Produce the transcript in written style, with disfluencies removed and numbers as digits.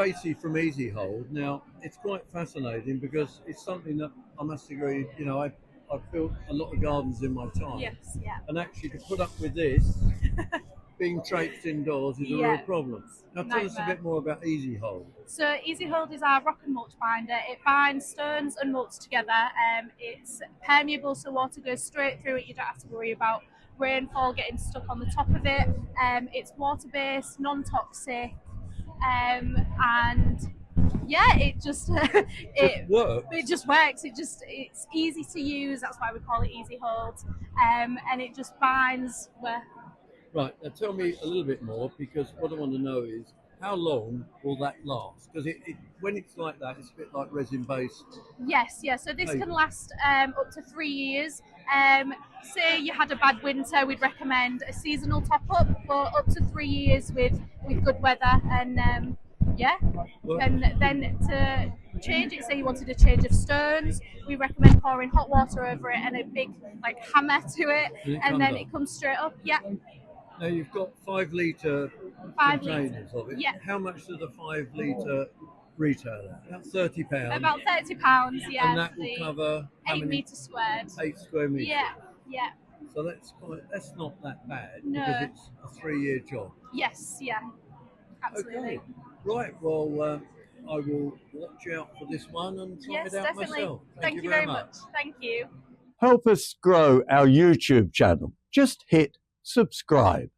Tracy from Easihold. Now, it's quite fascinating because it's something that I must agree, I've built a lot of gardens in my time. Yes, yeah. And actually to put up with this, being traipsed indoors is a real problem. Now tell us a bit more about Easihold. So Easihold is our rock and mulch binder. It binds stones and mulch together. It's permeable, so water goes straight through it. You don't have to worry about rainfall getting stuck on the top of it. It's water-based, non-toxic, and yeah, it just it just works. It's easy to use. That's why we call it Easihold, and it just binds where. Right, now tell me a little bit more, because what I want to know is how long will that last? Because when it's like that, it's a bit like resin-based. Yes, yeah. So this can last up to 3 years. Say you had a bad winter, we'd recommend a seasonal top-up for up to 3 years with good weather, and and then to change it, say you wanted a change of stones, we recommend pouring hot water over it and a big hammer to it, and then it comes straight up. Yeah. Now you've got 5 litre containers of it. Yeah. How much does a 5 litre retail at? About £30. About £30, yeah. And that will cover 8 metres squared. 8 square metres. Yeah, yeah. So that's not that bad, no. Because it's a 3-year job. Yes, yeah, absolutely. Okay. Right, well, I will watch out for this one and try it out myself. Thank you very much. Thank you. Help us grow our YouTube channel. Just hit subscribe.